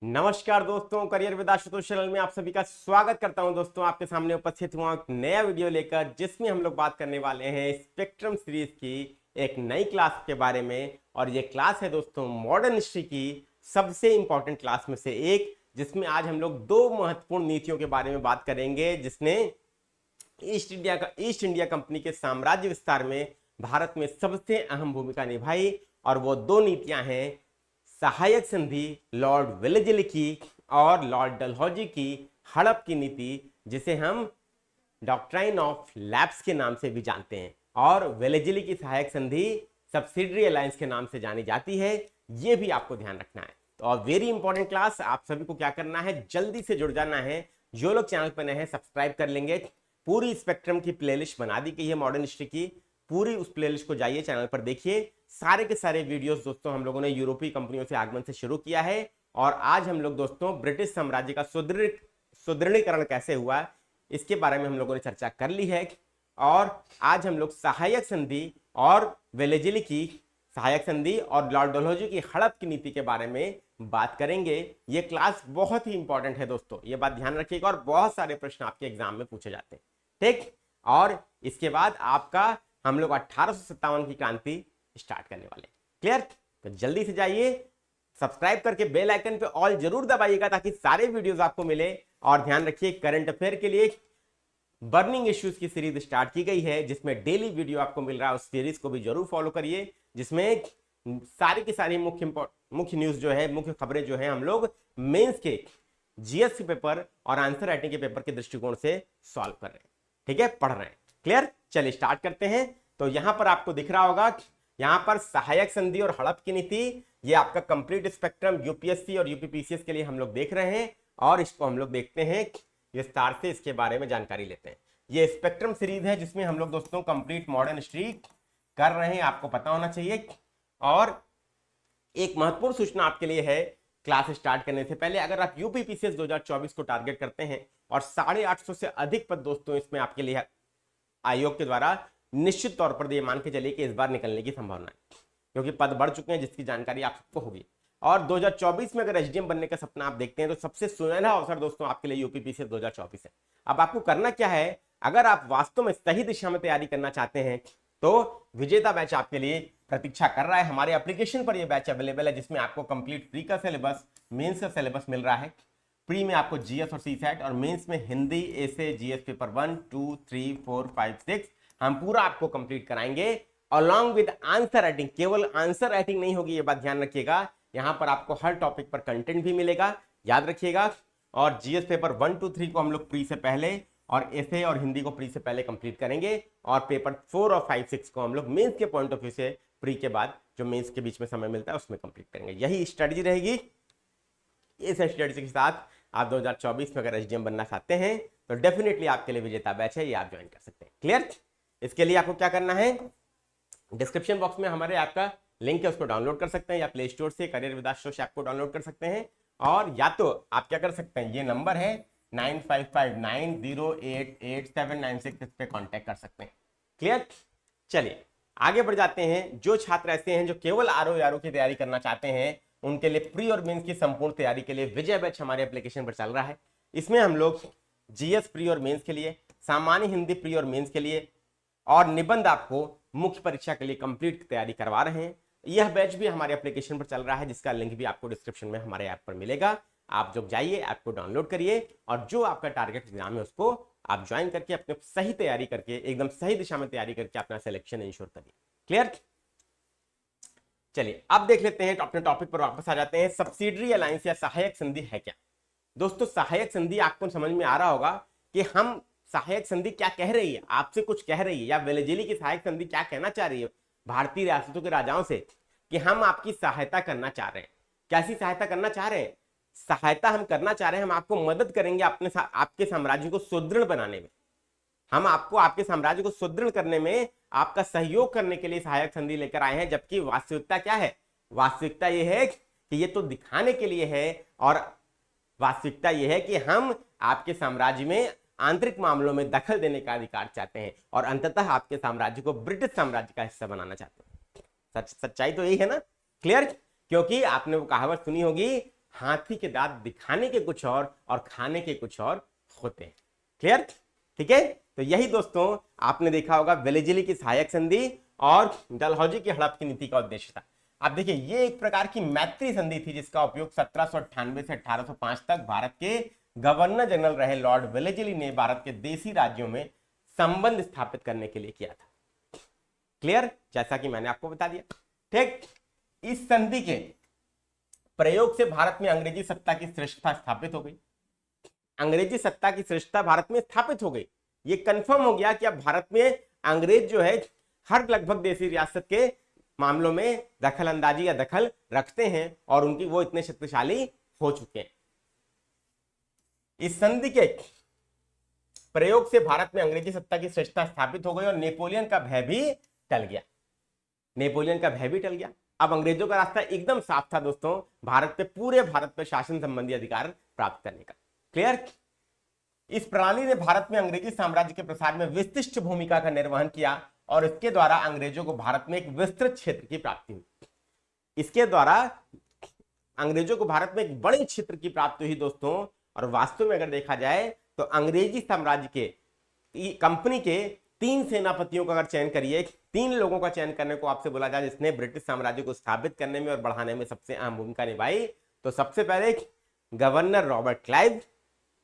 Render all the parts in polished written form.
नमस्कार दोस्तों, career with Ashutosh channel में आप सभी का स्वागत करता हूं। दोस्तों, आपके सामने उपस्थित हुआ एक नया वीडियो लेकर, जिसमें हम लोग बात करने वाले हैं स्पेक्ट्रम सीरीज की एक नई क्लास के बारे में। और ये क्लास है दोस्तों मॉडर्न हिस्ट्री की सबसे इंपॉर्टेंट क्लास में से एक, जिसमें आज हम लोग दो महत्वपूर्ण नीतियों के बारे में बात करेंगे, जिसने ईस्ट इंडिया कंपनी के साम्राज्य विस्तार में भारत में सबसे अहम भूमिका निभाई। और वो दो नीतियां हैं सहायक संधि लॉर्ड वेलेस्ली की और लॉर्ड डलहौजी की हड़प की नीति, जिसे हम डॉक्ट्राइन ऑफ लैप्स के नाम से भी जानते हैं, और वेलेस्ली की सहायक संधि सब्सिडरी अलायंस के नाम से जानी जाती है। यह भी आपको ध्यान रखना है। तो और वेरी इंपॉर्टेंट क्लास, आप सभी को क्या करना है, जल्दी से जुड़ जाना है। जो लोग चैनल पर नए हैं सब्सक्राइब कर लेंगे। पूरी स्पेक्ट्रम की प्लेलिस्ट बना दी गई है मॉडर्न हिस्ट्री की, पूरी उस प्लेलिस्ट को जाइए, चैनल पर देखिए। सारे के सारे वीडियोस दोस्तों हम लोगों ने यूरोपीय कंपनियों से आगमन से शुरू किया है, और आज हम लोग दोस्तों ब्रिटिश साम्राज्य का सुदृढ़ीकरण कैसे हुआ इसके बारे में हम लोगों ने चर्चा कर ली है। और आज हम लोग सहायक संधि और वेलेस्ली की सहायक संधि और लॉर्ड डलहौजी की हड़प की नीति के बारे में बात करेंगे। ये क्लास बहुत ही इंपॉर्टेंट है दोस्तों, ये बात ध्यान रखिएगा, और बहुत सारे प्रश्न आपके एग्जाम में पूछे जाते हैं, ठीक। और इसके बाद आपका हम लोग 1857 की क्रांति स्टार्ट करने वाले, क्लियर। तो जल्दी से जाइए, सब्सक्राइब करके बेल आइकन पे ऑल जरूर दबाइएगा, ताकि सारे वीडियोस आपको मिले। और ध्यान रखिए, करंट अफेयर के लिए बर्निंग इश्यूज की सीरीज स्टार्ट की गई है, जिसमें डेली वीडियो आपको मिल रहा है। उस सीरीज को भी जरूर फॉलो करिए, जिसमें सारी की सारी मुख्य न्यूज जो है, मुख्य खबरें जो है, हम लोग मेंस के जीएस के पेपर और आंसर राइटिंग के पेपर के दृष्टिकोण से सॉल्व कर रहे हैं, ठीक है, पढ़ रहे हैं, क्लियर। चलिए स्टार्ट करते हैं। तो यहां पर आपको दिख रहा होगा, यहां पर सहायक संधि और हड़प की नीति, ये आपका कंप्लीट स्पेक्ट्रम यूपीएससी और यूपीपीसीएस के लिए हम लोग देख रहे हैं, और इसको हम लोग देखते हैं विस्तार से, इसके बारे में जानकारी लेते हैं। ये स्पेक्ट्रम सीरीज है, जिसमें हम लोग दोस्तों कंप्लीट मॉडर्न हिस्ट्री कर रहे हैं, आपको पता होना चाहिए। और एक महत्वपूर्ण सूचना आपके लिए है, क्लास स्टार्ट करने से पहले अगर आप यूपीपीसीएस 2024 को टारगेट करते हैं और 850 से अधिक पद दोस्तों इसमें आपके लिए आयोग के द्वारा निश्चित तौर पर ये मान के चलिए कि इस बार निकलने की संभावना है, क्योंकि पद बढ़ चुके हैं, जिसकी जानकारी आप सबको होगी। और 2024 में अगर एसडीएम बनने का सपना आप देखते हैं, तो सबसे सुनहरा अवसर दोस्तों आपके लिए यूपीपीसीएस 2024 है। अब आपको करना क्या है, अगर आप वास्तव में सही दिशा में तैयारी करना चाहते हैं, तो विजेता बैच आपके लिए प्रतीक्षा कर रहा है। हमारे एप्लीकेशन पर यह बैच अवेलेबल है, जिसमें आपको कंप्लीट फ्री का सिलेबस, मेंस का सिलेबस मिल रहा है। प्री में आपको जीएस और सीसैट, और मेंस में हिंदी, एसे, जीएस पेपर 1, 2, 3, 4, 5, 6 हम पूरा आपको कंप्लीट कराएंगे, अलॉन्ग विद आंसर राइटिंग। केवल आंसर राइटिंग नहीं होगी, ये बात ध्यान रखिएगा। यहां पर आपको हर टॉपिक पर कंटेंट भी मिलेगा, याद रखिएगा। और जीएस पेपर 1, 2, 3 को हम लोग प्री से पहले, और एसे और हिंदी को प्री से पहले कंप्लीट करेंगे, और पेपर 4 और 5, 6 को हम लोग मेंस के पॉइंट ऑफ व्यू से प्री के बाद जो मेंस के बीच में समय मिलता है उसमें कंप्लीट करेंगे। यही स्ट्रेटजी रहेगी। इस स्ट्रेटजी के साथ आप 2024 में अगर एसडीएम बनना चाहते हैं, तो डेफिनेटली आपके लिए विजेता बैच है, ये आप ज्वाइन कर सकते हैं, क्लियर। इसके लिए आपको क्या करना है, डिस्क्रिप्शन बॉक्स में हमारे ऐप का लिंक है, उसको डाउनलोड कर सकते हैं, या प्ले स्टोर से करियर विद आशुतोष ऐप को डाउनलोड कर सकते हैं। और या तो आप क्या कर सकते हैं, ये नंबर है 9559088796, इस पे कांटेक्ट कर सकते हैं, क्लियर। चलिए आगे बढ़ जाते हैं। जो छात्र ऐसे हैं जो केवल आरओ की तैयारी करना चाहते हैं, उनके लिए प्री और मेंस की संपूर्ण तैयारी के लिए विजय बैच हमारे एप्लीकेशन पर चल रहा है। इसमें हम लोग जीएस प्री और मेंस के लिए, सामान्य हिंदी प्री और मेंस के लिए, और निबंध आपको मुख्य परीक्षा के लिए कंप्लीट तैयारी करवा रहे हैं। यह बैच भी हमारे एप्लीकेशन पर चल रहा है, जिसका लिंक भी आपको डिस्क्रिप्शन में हमारे ऐप पर मिलेगा। आप जब जाइए, ऐप को डाउनलोड करिए, और जो आपका टारगेट एग्जाम है उसको आप ज्वाइन करके अपने सही तैयारी करके, एकदम सही दिशा में तैयारी करके अपना सिलेक्शन इंश्योर करिए, क्लियर। चलिए अब देख लेते हैं, अपने टॉपिक पर वापस आ जाते हैं। सब्सिडरी अलायंस या सहायक संधि है क्या दोस्तों। सहायक संधि आपको समझ में आ रहा होगा कि हम सहायक संधि क्या कह रही है, आपसे कुछ कह रही है, या वेलेस्ली की सहायक संधि क्या कहना चाह रही है भारतीय रियासतों के राजाओं से, कि हम आपकी सहायता करना चाह रहे हैं। कैसी सहायता करना चाह रहे हैं, सहायता हम करना चाह रहे हैं, हम आपको मदद करेंगे आपके साम्राज्य को सुदृढ़ बनाने में। हम आपको आपके साम्राज्य को सुदृढ़ करने में आपका सहयोग करने के लिए सहायक संधि लेकर आए हैं। जबकि वास्तविकता क्या है, वास्तविकता यह है कि ये तो दिखाने के लिए है, और वास्तविकता यह है कि हम आपके साम्राज्य में आंतरिक मामलों में दखल देने का अधिकार चाहते हैं, और अंततः आपके साम्राज्य को ब्रिटिश साम्राज्य का हिस्सा बनाना चाहते हैं। सच्चाई तो यही है ना, क्लियर। क्योंकि आपने वो कहावत सुनी होगी, हाथी के दांत दिखाने के कुछ और खाने के कुछ और होते हैं। क्लियर? ठीक है, तो यही दोस्तों आपने देखा होगा वेलेजिली की सहायक संधि और डलहौजी की हड़प की नीति का उद्देश्य था। अब देखिए, ये एक प्रकार की मैत्री संधि थी जिसका उपयोग 1798 से 1805 तक भारत के गवर्नर जनरल रहे लॉर्ड वेलेजिली ने भारत के देशी राज्यों में संबंध स्थापित करने के लिए किया था। क्लियर? जैसा कि मैंने आपको बता दिया। ठीक, इस संधि के प्रयोग से भारत में अंग्रेजी सत्ता की श्रेष्ठता स्थापित हो गई। अंग्रेजी सत्ता की श्रेष्ठता भारत में स्थापित हो गई। ये कंफर्म हो गया कि अब भारत में अंग्रेज जो है हर लगभग देशी रियासत के मामलों में दखल अंदाजी या दखल रखते हैं और उनकी वो इतने शक्तिशाली हो चुके हैं। इस संधि के प्रयोग से भारत में अंग्रेजी सत्ता की श्रेष्ठता स्थापित हो गई और नेपोलियन का भय भी टल गया। नेपोलियन का भय भी टल गया। अब अंग्रेजों का रास्ता एकदम साफ था दोस्तों, भारत पे पूरे भारत पे शासन संबंधी अधिकार प्राप्त करने का। क्लियर? इस प्रणाली ने भारत में अंग्रेजी साम्राज्य के प्रसार में विशिष्ट भूमिका का निर्वहन किया और इसके द्वारा अंग्रेजों को भारत में एक विस्तृत क्षेत्र की प्राप्ति हुई। इसके द्वारा अंग्रेजों को भारत में एक बड़े क्षेत्र की प्राप्ति हुई दोस्तों। और वास्तव में अगर देखा जाए तो अंग्रेजी साम्राज्य के कंपनी के 3 सेनापतियों का अगर चयन करिए, 3 लोगों का चयन करने को आपसे बोला जाए जिसने ब्रिटिश साम्राज्य को स्थापित करने में और बढ़ाने में सबसे अहम भूमिका निभाई, तो सबसे पहले गवर्नर रॉबर्ट क्लाइव,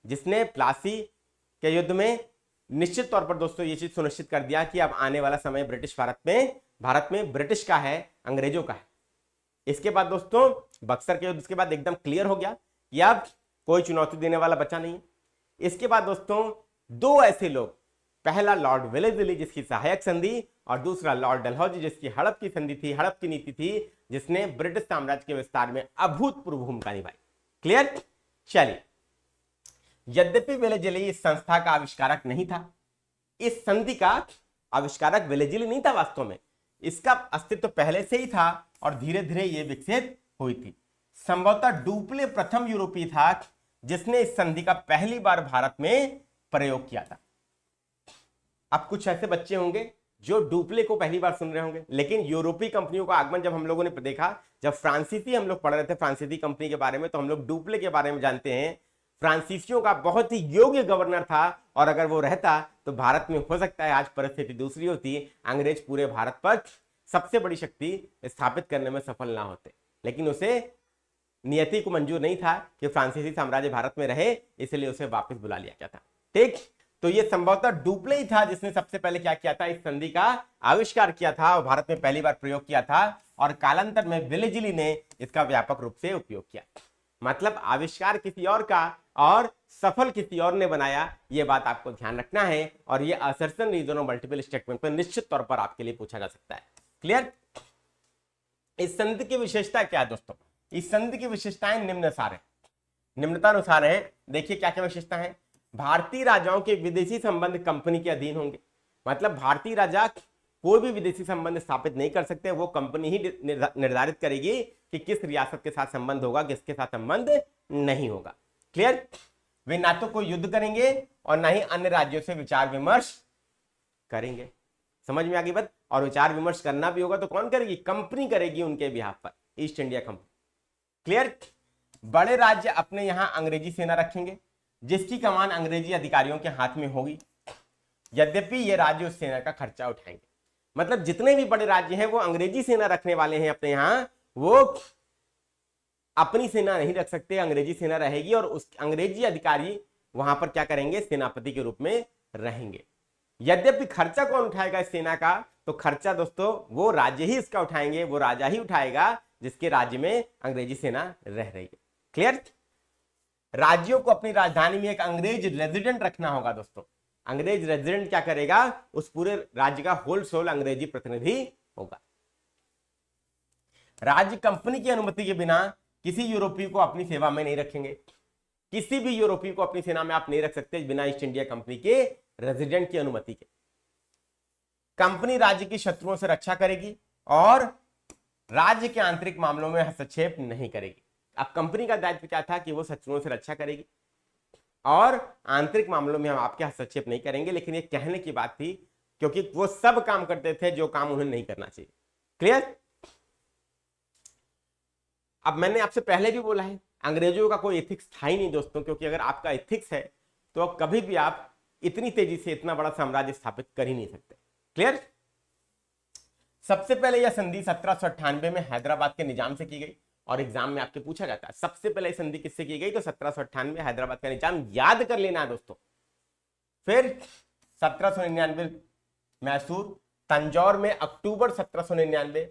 जिसने प्लासी के युद्ध में निश्चित तौर पर दोस्तों ये चीज सुनिश्चित कर दिया कि अब आने वाला समय ब्रिटिश भारत में ब्रिटिश का है, अंग्रेजों का है। इसके बाद दोस्तों बक्सर के युद्ध के बाद एकदम क्लियर हो गया कि अब कोई चुनौती देने वाला बचा नहीं। इसके बाद दोस्तों 2 ऐसे लोग, पहला लॉर्ड वेलेजिली जिसकी सहायक संधि और दूसरा लॉर्ड डलहौजी जिसकी हड़प की संधि थी, हड़प की नीति थी, जिसने ब्रिटिश साम्राज्य के विस्तार में अभूतपूर्व भूमिका निभाई। क्लियर? चलिए, यद्यपि वेलेजिली इस संस्था का आविष्कारक नहीं था, इस संधि का आविष्कारक वेलेजिली नहीं था, वास्तव में इसका अस्तित्व पहले से ही था और धीरे धीरे यह विकसित हुई थी। संभवतः डुप्ले प्रथम यूरोपीय था जिसने इस संधि का पहली बार भारत में प्रयोग किया था। अब कुछ ऐसे बच्चे होंगे जो डुप्ले को पहली बार सुन रहे होंगे, लेकिन यूरोपीय कंपनियों का आगमन जब हम लोगों ने देखा, जब फ्रांसीसी हम लोग पढ़ रहे थे फ्रांसीसी कंपनी के बारे में, तो हम लोग डुप्ले के बारे में जानते हैं। फ्रांसीसियों का बहुत ही योग्य गवर्नर था और अगर वो रहता तो भारत में हो सकता है आज परिस्थिति दूसरी होती, अंग्रेज पूरे भारत पर सबसे बड़ी शक्ति स्थापित करने में सफल ना होते। लेकिन उसे नियति को मंजूर नहीं था कि फ्रांसीसी साम्राज्य भारत में रहे, इसलिए उसे वापस बुला लिया गया था। ठीक, तो ये संभवतः डुप्ले ही था जिसने सबसे पहले क्या किया था, इस संधि का आविष्कार किया था और भारत में पहली बार प्रयोग किया था और कालांतर में वेलेजिली ने इसका व्यापक रूप से उपयोग किया। मतलब आविष्कार किसी और का और सफल किसी और ने बनाया, यह बात आपको ध्यान रखना है और यह असर्शन रीजन और मल्टीपल स्टेटमेंट पर निश्चित तौर पर आपके लिए पूछा जा सकता है। क्लियर? इस संधि की विशेषता क्या है दोस्तों? इस संधि की विशेषताएं निम्नतानुसार है। देखिए क्या क्या विशेषता है। भारतीय राजाओं के विदेशी संबंध कंपनी के अधीन होंगे। मतलब भारतीय राजा कोई भी विदेशी संबंध स्थापित नहीं कर सकते, वो कंपनी ही निर्धारित करेगी कि किस रियासत के साथ संबंध होगा, किसके साथ संबंध नहीं होगा। क्लियर? वे ना तो कोई युद्ध करेंगे और ना ही अन्य राज्यों से विचार विमर्श करेंगे। समझ में आ गई बात? और विचार विमर्श करना भी होगा तो कौन करेगी? कंपनी करेगी उनके बिहाफ पर, ईस्ट इंडिया कंपनी। क्लियर? बड़े राज्य अपने यहां अंग्रेजी सेना रखेंगे जिसकी कमान अंग्रेजी अधिकारियों के हाथ में होगी, यद्यपि ये राज्य उस सेना का खर्चा उठाएंगे। मतलब जितने भी बड़े राज्य हैं वो अंग्रेजी सेना रखने वाले हैं अपने यहां, वो अपनी सेना नहीं रख सकते, अंग्रेजी सेना रहेगी और उस अंग्रेजी अधिकारी वहां पर क्या करेंगे? सेनापति के रूप में रहेंगे। यद्यपि खर्चा कौन उठाएगा इस सेना का? तो खर्चा दोस्तों वो राज्य ही इसका उठाएंगे, वो राजा ही उठाएगा जिसके राज्य में अंग्रेजी सेना रह रही है। क्लियर? राज्यों को अपनी राजधानी में एक अंग्रेज रेजिडेंट रखना होगा दोस्तों। अंग्रेज रेजिडेंट क्या करेगा? उस पूरे राज्य का होलसेल अंग्रेजी प्रतिनिधि होगा। राज्य कंपनी की अनुमति के बिना किसी यूरोपीय को अपनी सेवा में नहीं रखेंगे। किसी भी यूरोपीय को अपनी सेना में आप नहीं रख सकते बिना ईस्ट इंडिया कंपनी के रेजिडेंट की अनुमति के। कंपनी राज्य की शत्रुओं से रक्षा करेगी और राज्य के आंतरिक मामलों में हस्तक्षेप नहीं करेगी। अब कंपनी का दायित्व क्या था कि वो शत्रुओं से रक्षा करेगी और आंतरिक मामलों में हम आपके हस्तक्षेप नहीं करेंगे। लेकिन ये कहने की बात थी क्योंकि वो सब काम करते थे जो काम उन्हें नहीं करना चाहिए। क्लियर? अब मैंने आपसे पहले भी बोला है, अंग्रेजों का कोई एथिक्स था ही नहीं दोस्तों, क्योंकि अगर आपका एथिक्स है तो कभी भी आप इतनी तेजी से इतना बड़ा साम्राज्य स्थापित कर ही नहीं सकते। क्लियर। सबसे पहले यह संधि 1798 में हैदराबाद के निजाम से की गई, और एग्जाम में आपके पूछा जाता है सबसे पहले संधि किससे की गई, तो 1798 हैदराबाद का निजाम, याद कर लेना है दोस्तों। फिर 1799 मैसूर, तंजौर में अक्टूबर 1799,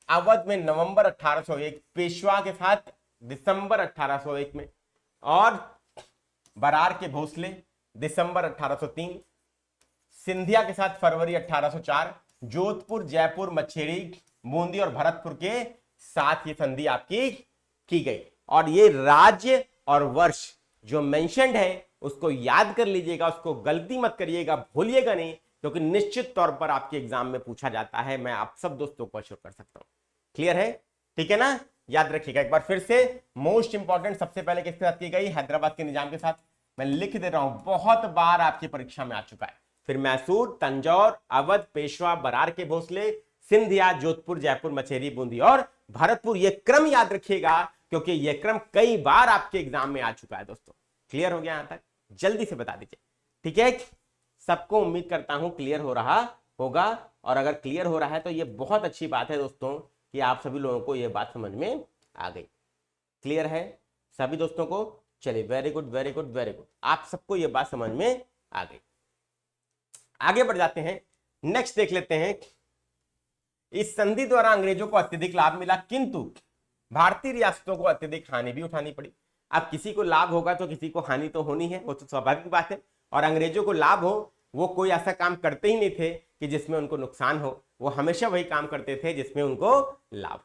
अवध में नवंबर 1801, पेशवा के साथ दिसंबर 1801 में, और बरार के भोसले दिसंबर 1803, सिंधिया के साथ फरवरी 1804, जोधपुर, जयपुर, मछेड़ी, बूंदी और भरतपुर के साथ ये संधि आपकी की गई। और ये राज्य और वर्ष जो मेंशन्ड है उसको याद कर लीजिएगा, उसको गलती मत करिएगा, भूलिएगा नहीं, क्योंकि निश्चित तौर पर आपके एग्जाम में पूछा जाता है। मैं आप सब दोस्तों को अश्योर कर सकता हूं। क्लियर है, ठीक है ना, याद रखिएगा एक बार फिर से। मोस्ट इंपॉर्टेंट सबसे पहले किसके साथ की गई, हैदराबाद के निजाम के साथ। मैं लिख दे रहा हूं, बहुत बार आपकी परीक्षा में आ चुका है। फिर मैसूर, तंजौर, अवध, पेशवा, बरार के भोसले, सिंधिया, जोधपुर, जयपुर, मछेरी, बूंदी और भरतपुर। ये क्रम याद रखिएगा, क्योंकि यह क्रम कई बार आपके एग्जाम में आ चुका है दोस्तों। क्लियर हो गया यहां तक, जल्दी से बता दीजिए, ठीक है। सबको उम्मीद करता हूं क्लियर हो रहा होगा, और अगर क्लियर हो रहा है तो ये बहुत अच्छी बात है दोस्तों कि आप सभी लोगों को यह बात समझ में आ गई। क्लियर है सभी दोस्तों को, चलिए very good very good very good, आप सबको यह बात समझ में आ गई। आगे बढ़ जाते हैं, नेक्स्ट देख लेते हैं। इस संधि द्वारा अंग्रेजों को अत्यधिक लाभ मिला, किंतु भारतीय रियासतों को अत्यधिक हानि भी उठानी पड़ी। अब किसी को लाभ होगा तो किसी को हानि तो होनी है, वो तो स्वाभाविक बात है। और अंग्रेजों को लाभ हो, वो कोई ऐसा काम करते ही नहीं थे कि जिसमें उनको नुकसान हो, वो हमेशा वही काम करते थे जिसमें उनको लाभ।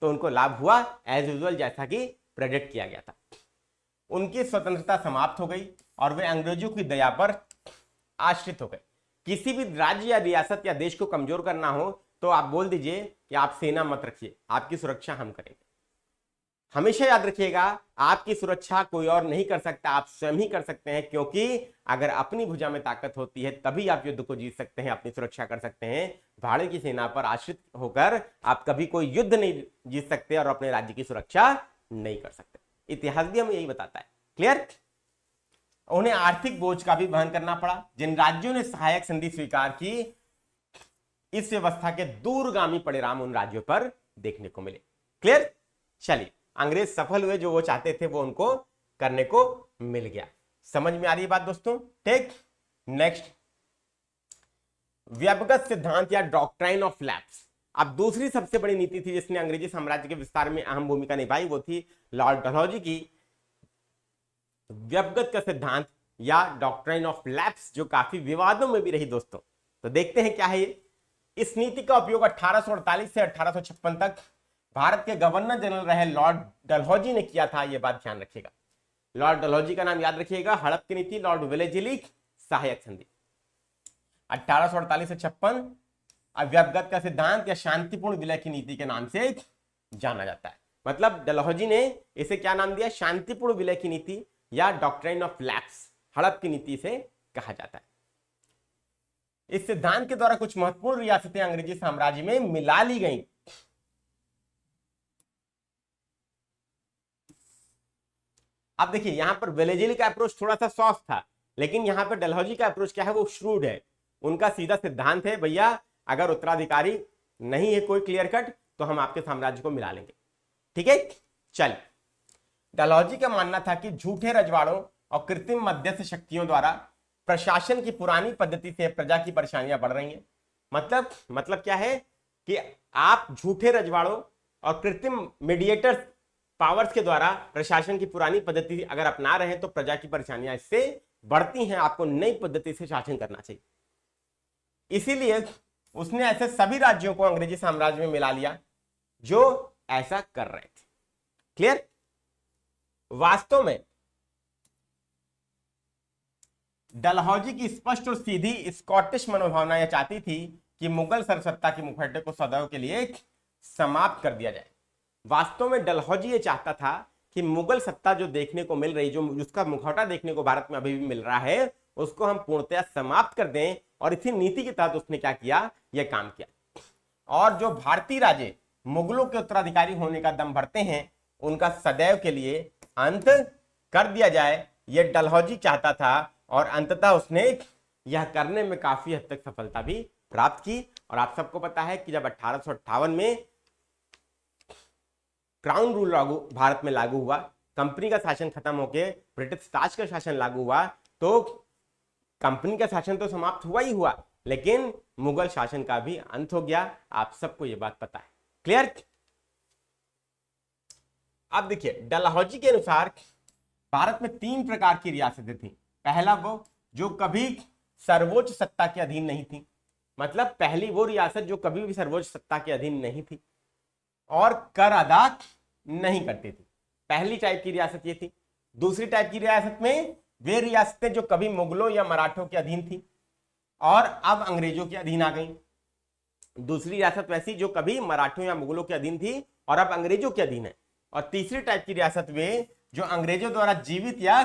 तो उनको लाभ हुआ एज यूजुअल, जैसा कि प्रेडिक्ट किया गया था। उनकी स्वतंत्रता समाप्त हो गई और वे अंग्रेजों की दया पर आश्रित हो गए। किसी भी राज्य या रियासत या देश को कमजोर करना हो तो आप बोल दीजिए कि आप सेना मत रखिए, आपकी सुरक्षा हम करेंगे। हमेशा याद रखिएगा, आपकी सुरक्षा कोई और नहीं कर सकता, आप स्वयं ही कर सकते हैं, क्योंकि अगर अपनी भुजा में ताकत होती है तभी आप युद्ध को जीत सकते हैं, अपनी सुरक्षा कर सकते हैं। भाड़े की सेना पर आश्रित होकर आप कभी कोई युद्ध नहीं जीत सकते और अपने राज्य की सुरक्षा नहीं कर सकते। इतिहास भी हमें यही बताता है। क्लियर। उन्हें आर्थिक बोझ का भी वहन करना पड़ा। जिन राज्यों ने सहायक संधि स्वीकार की, इस व्यवस्था के दूरगामी परिणाम उन राज्यों पर देखने को मिले। क्लियर। चलिए, अंग्रेज सफल हुए, जो वो चाहते थे वो उनको करने को मिल गया। समझ में आ रही है बात दोस्तों, ठीक। नेक्स्ट, व्यवगत सिद्धांत या डॉक्ट्राइन ऑफ लैप्स। अब दूसरी सबसे बड़ी नीति थी जिसने अंग्रेजी साम्राज्य के विस्तार में अहम भूमिका निभाई, वो थी लॉर्ड डलहौजी की व्यवगत का सिद्धांत या डॉक्ट्राइन ऑफ लैप्स, जो काफी विवादों में भी रही दोस्तों। तो देखते हैं क्या है ये। इस नीति का उपयोग 1848 से 1856 तक भारत के गवर्नर जनरल रहे लॉर्ड डलहौजी ने किया था। यह बात ध्यान रखिएगा। लॉर्ड डलहौजी का नाम याद रखिएगा। हड़प की नीति, लॉर्ड विलेजिली, सहायक संधि। 1848 से 56 अव्यवगत का सिद्धांत या शांतिपूर्ण विलय की नीति के नाम से जाना जाता है। मतलब डलहौजी ने इसे क्या नाम दिया, शांतिपूर्ण विलय की नीति या डॉक्ट्राइन ऑफ लैप्स, हड़प की नीति से कहा जाता है। इस सिद्धांत के द्वारा कुछ महत्वपूर्ण रियासतें अंग्रेजी साम्राज्य में मिला ली गई। अब देखिए, यहां पर वेलेजिली का अप्रोच थोड़ा सा सॉफ्ट था, लेकिन यहां पर डलहौजी का अप्रोच क्या है, वो श्रूड है। उनका सीधा सिद्धांत है, भैया अगर उत्तराधिकारी नहीं है कोई क्लियर कट तो हम आपके साम्राज्य को मिला लेंगे। ठीक है। चल, डलहौजी का मानना था कि झूठे रजवाड़ों और कृत्रिम मध्यस्थ शक्तियों द्वारा प्रशासन की पुरानी पद्धति से प्रजा की परेशानियां बढ़ रही हैं। मतलब क्या है कि आप झूठे रजवाड़ों और कृत्रिम मीडिएटर्स पावर्स के द्वारा प्रशासन की पुरानी पद्धति अगर अपना रहे हैं तो प्रजा की परेशानियां इससे बढ़ती हैं। आपको नई पद्धति से शासन करना चाहिए। इसीलिए उसने ऐसे सभी राज्यों को अंग्रेजी साम्राज्य में मिला लिया जो ऐसा कर रहे थे। क्लियर। वास्तव में डलहौजी की स्पष्ट और सीधी स्कॉटिश मनोभावना यह चाहती थी कि मुगल सरसत्ता के मुखौटे को सदैव के लिए समाप्त कर दिया जाए। वास्तव में डलहौजी ये चाहता था कि मुगल सत्ता जो देखने को मिल रही, जो उसका मुखौटा देखने को भारत में अभी भी मिल रहा है, उसको हम पूर्णतया समाप्त कर दें। और इसी नीति के तहत उसने क्या किया, यह काम किया। और जो भारतीय राजे मुगलों के उत्तराधिकारी होने का दम भरते हैं, उनका सदैव के लिए अंत कर दिया जाए, यह डलहौजी चाहता था और अंततः उसने यह करने में काफी हद तक सफलता भी प्राप्त की। और आप सबको पता है कि जब 1858 में क्राउन रूल भारत में लागू हुआ, कंपनी का शासन खत्म होकर ब्रिटिश राज का शासन लागू हुआ, तो कंपनी का शासन तो समाप्त हुआ ही हुआ, लेकिन मुगल शासन का भी अंत हो गया। आप सबको यह बात पता है। क्लियर? अब देखिए, डलहौजी के अनुसार भारत में 3 प्रकार की रियासतें थी। पहला वो जो कभी सर्वोच्च सत्ता के अधीन नहीं थी, मतलब पहली वो रियासत जो कभी भी सर्वोच्च सत्ता के अधीन नहीं थी और कर अदा नहीं करती थी। पहली टाइप की रियासत ये थी। दूसरी टाइप की रियासत में वे रियासतें जो कभी मुगलों या मराठों के अधीन थी और अब अंग्रेजों के अधीन आ गई। दूसरी रियासत वैसी जो कभी मराठों या मुगलों के अधीन थी और अब अंग्रेजों के अधीन है। और तीसरी टाइप की रियासत वे जो अंग्रेजों द्वारा जीवित या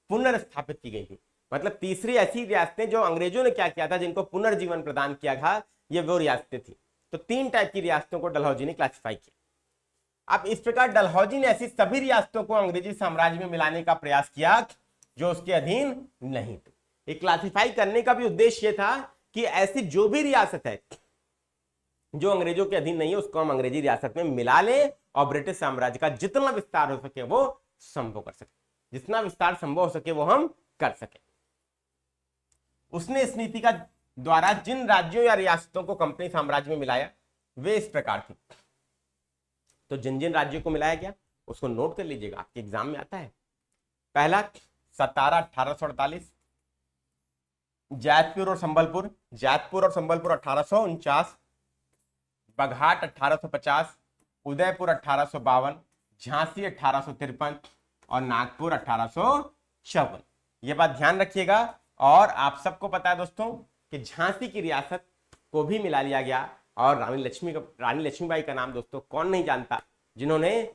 पुनर्स्थापित की गई थी। मतलब तीसरी ऐसी रियासतें जो अंग्रेजों ने क्या किया था, जिनको पुनर्जीवन प्रदान किया था, ये वो रियासतें थी। तो 3 टाइप की रियासतों को डलहौजी ने क्लासिफाई किया। अब इस प्रकार डलहौजी ने ऐसी सभी रियासतों को अंग्रेजी साम्राज्य में मिलाने का प्रयास किया जो उसके अधीन नहीं थी। ये क्लासिफाई करने का भी उद्देश्य ये था कि ऐसी जो भी रियासत है जो अंग्रेजों के अधीन नहीं है, उसको हम अंग्रेजी रियासत में मिला लें और ब्रिटिश साम्राज्य का जितना विस्तार हो सके वो संभव कर सके, जितना विस्तार संभव हो सके वो हम कर सके। उसने इस नीति का द्वारा जिन राज्यों या रियासतों को कंपनी साम्राज्य में मिलाया वे इस प्रकार थी। तो जिन जिन राज्यों को मिलाया गया उसको नोट कर लीजिएगा, आपके एग्जाम में आता है। पहला सतारा 1848, जैतपुर और संबलपुर 1849, बघाट 1850, उदयपुर 1852, झांसी 1853 और नागपुर 1854। यह बात ध्यान रखिएगा। और आप सबको पता है दोस्तों कि झांसी की रियासत को भी मिला लिया गया। और रानी लक्ष्मीबाई का नाम दोस्तों कौन नहीं जानता, जिन्होंने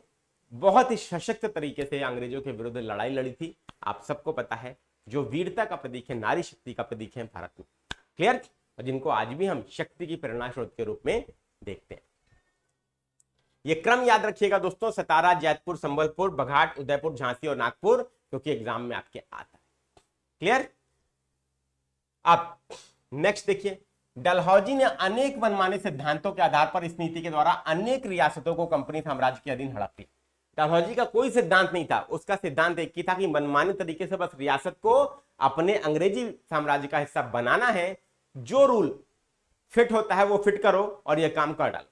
बहुत ही सशक्त तरीके से अंग्रेजों के विरुद्ध लड़ाई लड़ी थी। आप सबको पता है, जो वीरता का प्रतीक है, नारी शक्ति का प्रतीक है भारत में। क्लियर? और जिनको आज भी हम शक्ति की प्रेरणा स्रोत के रूप में देखते हैं। ये क्रम याद रखिएगा दोस्तों, सतारा, जैतपुर, संबलपुर, बघाट, उदयपुर, झांसी और नागपुर, क्योंकि एग्जाम में आपके आता है। क्लियर? अब नेक्स्ट देखिए, डलहौजी ने अनेक मनमाने सिद्धांतों के आधार पर इस नीति के द्वारा अनेक रियासतों को कंपनी साम्राज्य के अधीन हड़प लिया। डलहौजी का कोई सिद्धांत नहीं था, उसका सिद्धांत एक ही था कि मनमाने तरीके से बस रियासत को अपने अंग्रेजी साम्राज्य का हिस्सा बनाना है। जो रूल फिट होता है वो फिट करो और यह काम कर डालो।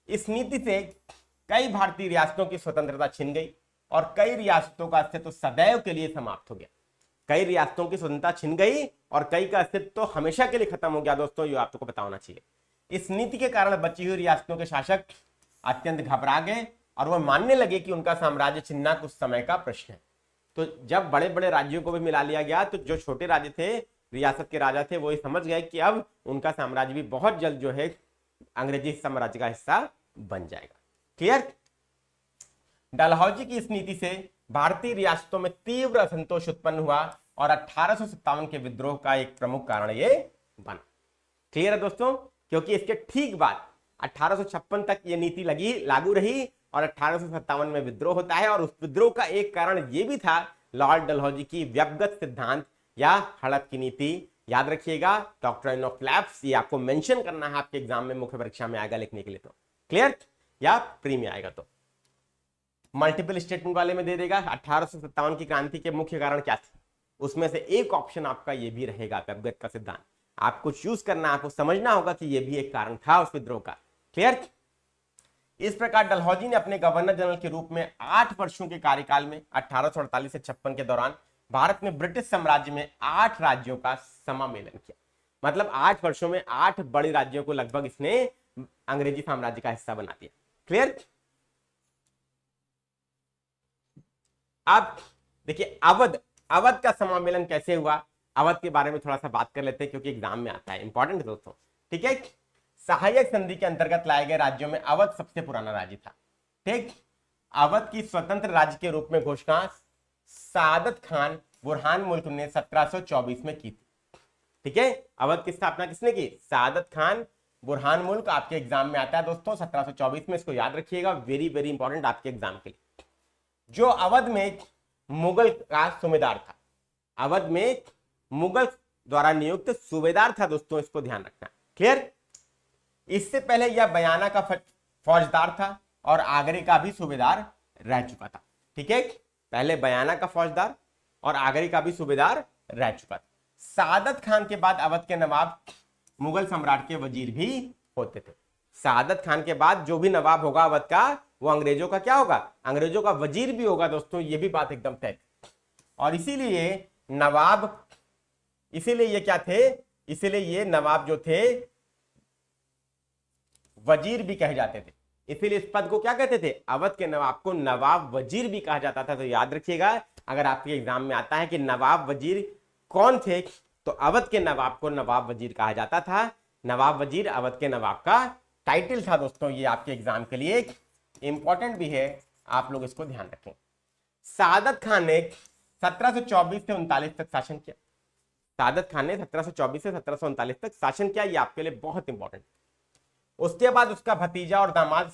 इस नीति से कई भारतीय रियासतों की स्वतंत्रता छिन गई और कई रियासतों का अस्तित्व सदैव के लिए समाप्त हो गया। कई रियासतों की स्वतंत्रता छिन गई और कई का अस्तित्व तो हमेशा के लिए खत्म हो गया दोस्तों, ये आपको पता होना चाहिए। इस नीति के कारण बची हुई रियासतों के शासक अत्यंत घबरा गए और वह मानने लगे कि उनका साम्राज्य छिनना कुछ समय का प्रश्न है। तो जब बड़े बड़े राज्यों को भी मिला लिया गया तो जो छोटे राज्य थे, रियासत के राजा थे, वो ये समझ गए कि अब उनका साम्राज्य भी बहुत जल्द जो है अंग्रेजी साम्राज्य का हिस्सा बन जाएगा। क्लियर? डलहौजी की इस नीति से भारतीय रियासतों में तीव्र असंतोष उत्पन्न हुआ और 1857 के विद्रोह का एक प्रमुख कारण ये बना। क्लियर है दोस्तों? क्योंकि इसके ठीक बाद 1856 तक ये नीति लागू रही और 1857 में विद्रोह होता है। और उस विद्रोह का एक कारण ये भी था लॉर्ड डलहौजी की व्यवगत सिद्धांत या हड़प की नीति। याद रखिएगा, डॉक्ट्रिन ऑफ लैप्स, ये आपको मेंशन करना है, आपके एग्जाम में मुख्य परीक्षा में आएगा लिखने के लिए। तो क्लियर? या प्री में आएगा तो मल्टीपल स्टेटमेंट वाले में दे देगा 1857 की क्रांति के मुख्य कारण क्या थे, उसमें से एक ऑप्शन आपका ये भी रहेगा व्यवगत का सिद्धांत। आपको चूज करना, आपको समझना होगा कि ये भी एक कारण था उस विद्रोह का। क्लियर? इस प्रकार डलहौजी ने अपने गवर्नर जनरल के रूप में 8 वर्षों के कार्यकाल में 1848 से 56 के दौरान भारत में ब्रिटिश साम्राज्य में 8 राज्यों का समामेलन किया। मतलब 8 वर्षों में 8 बड़े राज्यों को लगभग इसने अंग्रेजी साम्राज्य का हिस्सा बना दिया। क्लियर? अब देखिए, अवध का समामेलन कैसे हुआ, अवध के बारे में थोड़ा सा बात कर लेते हैं क्योंकि एग्जाम में आता है, इंपॉर्टेंट है दोस्तों। ठीक है? सहायक संधि के अंतर्गत लाए गए राज्यों में अवध सबसे पुराना राज्य था। ठीक? अवध की स्वतंत्र राज्य के रूप में घोषणा सादत खान बुरहान मुल्क ने 1724 में की थी। ठीक है? अवध की स्थापना किसने की? सादत खान बुरहान मुल्क। आपके एग्जाम में आता है दोस्तों 1724 में, इसको याद रखिएगा, वेरी वेरी इंपॉर्टेंट आपके एग्जाम के लिए। जो अवध में मुगल का सूबेदार था, अवध में मुगल द्वारा नियुक्त सूबेदार था दोस्तों, इसको ध्यान रखना। क्लियर? इससे पहले यह बयाना का फौजदार था और आगरे का भी सूबेदार रह चुका था। ठीक है, पहले बयाना का फौजदार और आगरे का भी सूबेदार रह चुका था। सादत खान के बाद अवध के नवाब मुगल सम्राट के वजीर भी होते थे। सादत खान के बाद जो भी नवाब होगा अवध का, वो अंग्रेजों का क्या होगा? अंग्रेजों का वजीर भी होगा दोस्तों, ये भी बात एकदम तय। और इसीलिए नवाब, इसीलिए ये क्या थे? इसीलिए ये नवाब जो थे वजीर भी कहे जाते थे। इसीलिए इस पद को क्या कहते थे? अवध के नवाब को नवाब वजीर भी कहा जाता था। तो याद रखिएगा, अगर आपके एग्जाम में आता है कि नवाब वजीर कौन थे, तो अवध के नवाब को नवाब वजीर कहा जाता था। नवाब वजीर अवध के नवाब का टाइटल था दोस्तों। ये आपके एग्जाम के लिए इंपॉर्टेंट भी है, आप लोग इसको ध्यान रखें। सादत खान ने 1724 से 39 तक शासन किया। सादत खान ने 1724 से 1739 तक शासन किया, ये आपके लिए बहुत इंपॉर्टेंट। उसके बाद उसका भतीजा और दामाद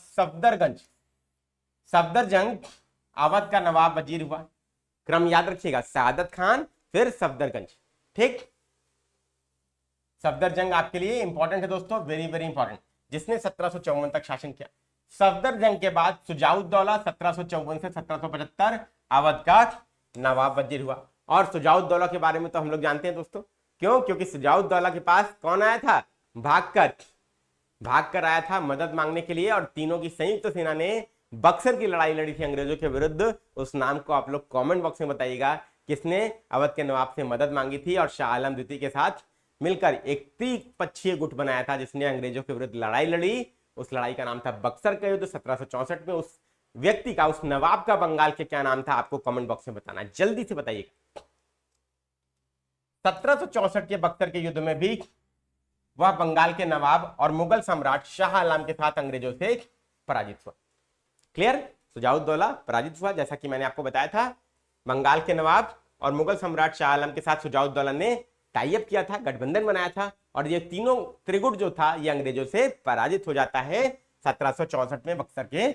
सफदरजंग अवध का नवाब वजीर हुआ। क्रम याद रखिएगा, सादत खान फिर सफदरगंज। ठीक, सफदरजंग आपके लिए इंपॉर्टेंट है दोस्तों, वेरी वेरी इंपॉर्टेंट, जिसने 1754 तक शासन किया। सफदरजंग के बाद शुजाउद्दौला 1754 से 1775 अवध का नवाब वजीर हुआ। और शुजाउद्दौला के बारे में तो हम लोग जानते हैं दोस्तों, क्यों? क्योंकि शुजाउद्दौला के पास कौन आया था? भागकर आया था मदद मांगने के लिए, और तीनों की संयुक्त सेना ने बक्सर की लड़ाई लड़ी थी अंग्रेजों के विरुद्ध। उस नाम को आप लोग कमेंट बॉक्स में बताइएगा, किसने अवध के नवाब से मदद मांगी थी और शाह आलम द्वितीय के साथ मिलकर एक त्रिपक्षीय गुट बनाया था, जिसने अंग्रेजों के विरुद्ध लड़ाई लड़ी। उस लड़ाई का नाम था बक्सर का युद्ध 1764 में। उस व्यक्ति का, उस नवाब का बंगाल के क्या नाम था, आपको कमेंट बॉक्स में बताना, जल्दी से बताइएगा। 1764 के बक्सर के युद्ध में भी वह बंगाल के नवाब और मुगल सम्राट शाह आलम के साथ अंग्रेजों से पराजित हुआ। क्लियर? शुजाउद्दौला पराजित हुआ, जैसा कि मैंने आपको बताया था। बंगाल के नवाब और मुगल सम्राट शाह आलम के साथ शुजाउद्दौला ने टाई अप किया था, गठबंधन बनाया था, और ये तीनों त्रिगुट जो था ये अंग्रेजों से पराजित हो जाता है 1764 में बक्सर के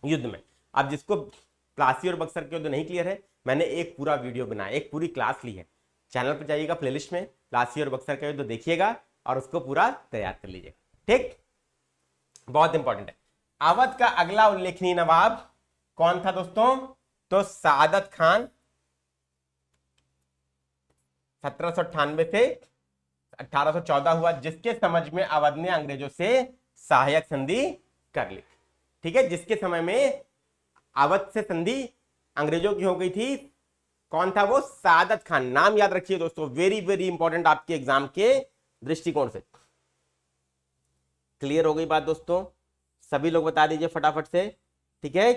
युद्ध में। अब जिसको प्लासी और बक्सर के युद्ध नहीं क्लियर है, मैंने एक पूरा वीडियो बनाया, एक पूरी क्लास ली है। चैनल पर जाइएगा, प्लेलिस्ट में प्लासी और बक्सर का युद्ध देखिएगा और उसको पूरा तैयार कर लीजिएगा। ठीक, बहुत इंपॉर्टेंट है। अवध का अगला उल्लेखनीय नवाब कौन था दोस्तों? तो सादत खान 1798 से 1814 हुआ, जिसके समझ में अवध ने अंग्रेजों से सहायक संधि कर ली। ठीक है, जिसके समय में अवध से संधि अंग्रेजों की हो गई थी। कौन था वो? सादत खान। नाम याद रखिए दोस्तों, वेरी वेरी इंपॉर्टेंट आपके एग्जाम के दृष्टिकोण से। क्लियर हो गई बात दोस्तों? सभी लोग बता दीजिए फटाफट से। ठीक है,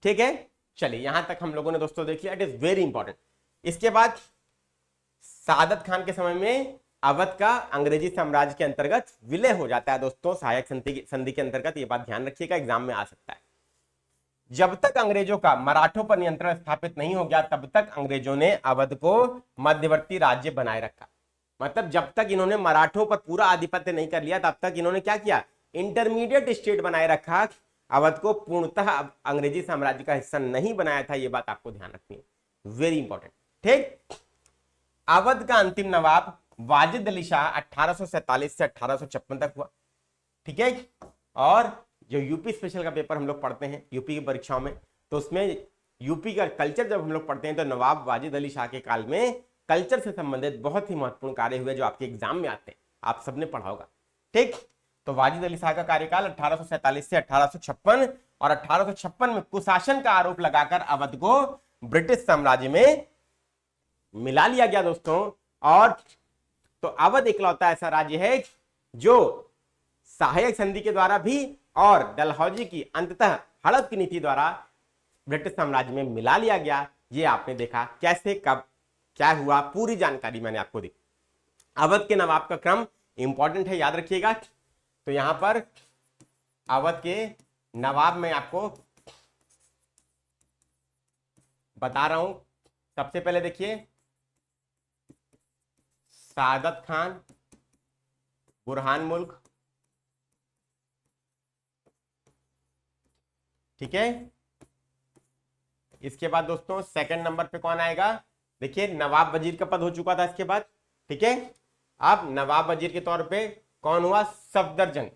ठीक है, चलिए यहां तक हम लोगों ने दोस्तों देख लिया, इट इज वेरी इंपॉर्टेंट। इसके बाद सादत खान के समय में अवध का अंग्रेजी साम्राज्य के अंतर्गत विलय हो जाता है दोस्तों, सहायक संधि के अंतर्गत। ये बात ध्यान रखिएगा, एग्जाम में आ सकता है। जब तक अंग्रेजों का मराठों पर नियंत्रण स्थापित नहीं हो गया, तब तक अंग्रेजों ने अवध को मध्यवर्ती राज्य बनाए रखा। मतलब जब तक इन्होंने मराठों पर पूरा आधिपत्य नहीं कर लिया, तब तक इन्होंने क्या किया? इंटरमीडिएट स्टेट बनाए रखा। अवध को पूर्णतः अंग्रेजी साम्राज्य का हिस्सा नहीं बनाया था। यह बात आपको ध्यान रखनी है, वेरी इंपॉर्टेंट। ठीक, अवध का अंतिम नवाब वाजिद अली शाह 1847 से 1856 तक हुआ। ठीक है, और जो यूपी स्पेशल का पेपर हम लोग पढ़ते हैं यूपी की परीक्षाओं में, तो उसमें यूपी का कल्चर जब हम लोग पढ़ते हैं, तो नवाब वाजिद अली शाह के काल में कल्चर से संबंधित बहुत ही महत्वपूर्ण कार्य हुए, जो आपके एग्जाम में आते हैं, आप सबने पढ़ा होगा। ठीक, तो वाजिद अली शाह का कार्यकाल 1847 से 1856, और 1856 में कुशासन का आरोप लगाकर अवध को ब्रिटिश साम्राज्य में मिला लिया गया दोस्तों। और तो अवध इकलौता ऐसा राज्य है जो सहायक संधि के द्वारा भी और डलहौजी की अंततः हड़प की नीति द्वारा ब्रिटिश साम्राज्य में मिला लिया गया। ये आपने देखा कैसे, कब, क्या हुआ, पूरी जानकारी मैंने आपको दी। अवध के नवाब का क्रम इंपॉर्टेंट है, याद रखिएगा। तो यहां पर अवध के नवाब में आपको बता रहा हूं। सबसे पहले देखिए, सादत खान, बुरहान मुल्क, ठीक है। इसके बाद दोस्तों सेकंड नंबर पे कौन आएगा? देखिए नवाब वजीर का पद हो चुका था इसके बाद, ठीक है। अब नवाब वजीर के तौर पे कौन हुआ? सफदरजंग।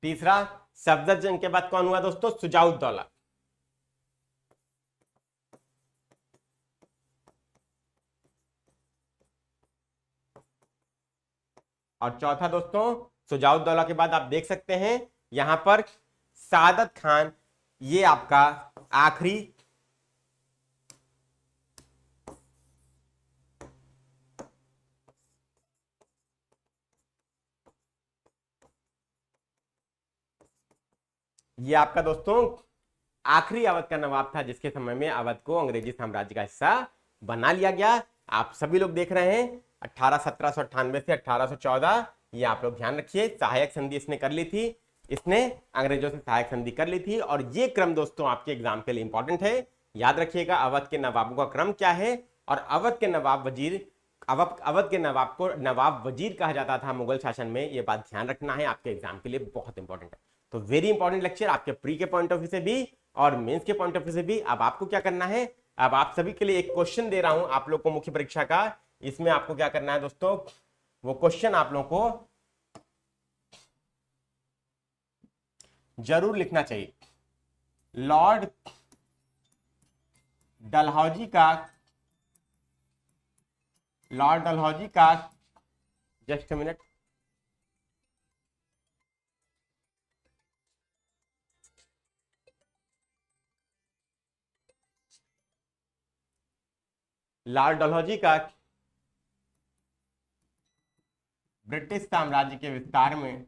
तीसरा, सफदरजंग के बाद कौन हुआ दोस्तों? शुजाउद्दौला। और चौथा दोस्तों, शुजाउद्दौला के बाद आप देख सकते हैं यहां पर सादत खान, ये आपका आखिरी ये आपका दोस्तों आखिरी अवध का नवाब था, जिसके समय में अवध को अंग्रेजी साम्राज्य का हिस्सा बना लिया गया। आप सभी लोग देख रहे हैं 1798 से 1814, ये आप लोग ध्यान रखिए। सहायक संधि इसने कर ली थी, इसने अंग्रेजों से सहायक संधि कर ली थी। और ये क्रम दोस्तों आपके एग्जाम के लिए इंपॉर्टेंट है, याद रखिएगा अवध के नवाबों का क्रम क्या है। और अवध के नवाब वजीर, अवध के नवाब को नवाब वजीर कहा जाता था मुगल शासन में, ये बात ध्यान रखना है, आपके एग्जाम के लिए बहुत इंपॉर्टेंट है। तो वेरी इंपॉर्टेंट लेक्चर आपके प्री के पॉइंट ऑफ व्यू से भी और मेंस के पॉइंट ऑफ व्यू से भी। अब आपको क्या करना है, अब आप सभी के लिए एक क्वेश्चन दे रहा हूं आप लोग को मुख्य परीक्षा का। इसमें आपको क्या करना है दोस्तों, वो क्वेश्चन आप लोग को जरूर लिखना चाहिए। लॉर्ड डलहौजी का जस्ट मिनट, लॉर्ड डलहौजी का ब्रिटिश साम्राज्य के विस्तार में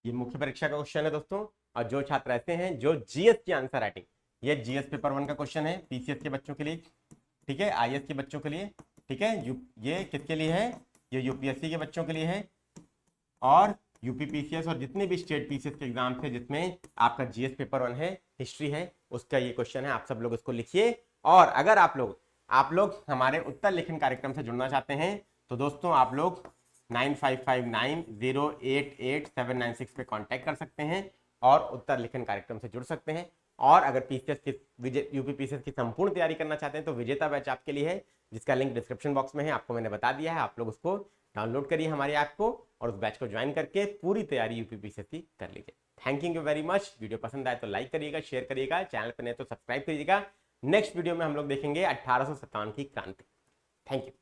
ये मुख्य परीक्षा का क्वेश्चन है दोस्तों। और जो छात्र ऐसे हैं जो जीएस की आंसर राइटिंग, ये जीएस पेपर 1 का क्वेश्चन है, पीसीएस के बच्चों के लिए, ठीक है, आईएएस के बच्चों के लिए, ठीक है। ये किसके लिए है? ये यूपीएससी के बच्चों के लिए है, और यूपी पीसीएस और जितने भी स्टेट पीसीएस के एग्जाम थे जिसमें आपका जीएस पेपर 1 है, हिस्ट्री है, उसका ये क्वेश्चन है। आप सब लोग इसको लिखिए। और अगर आप लोग हमारे उत्तर लेखन कार्यक्रम से जुड़ना चाहते हैं तो दोस्तों आप लोग 9559088796 पे कांटेक्ट कर सकते हैं और उत्तर लेखन कार्यक्रम से जुड़ सकते हैं। और अगर पीसीएस की यूपी पीसीएस की संपूर्ण तैयारी करना चाहते हैं तो विजेता बैच आपके लिए है, जिसका लिंक डिस्क्रिप्शन बॉक्स में है, आपको मैंने बता दिया है। आप लोग उसको डाउनलोड करिए हमारे ऐप को और उस बैच को ज्वाइन करके पूरी तैयारी यूपी पीसीएस की कर लीजिए। Thank you very much. Video पसंद आए तो लाइक करिएगा, शेयर करिएगा, चैनल पर नहीं तो सब्सक्राइब करिएगा। नेक्स्ट वीडियो में हम लोग देखेंगे 1857 की क्रांति। Thank you.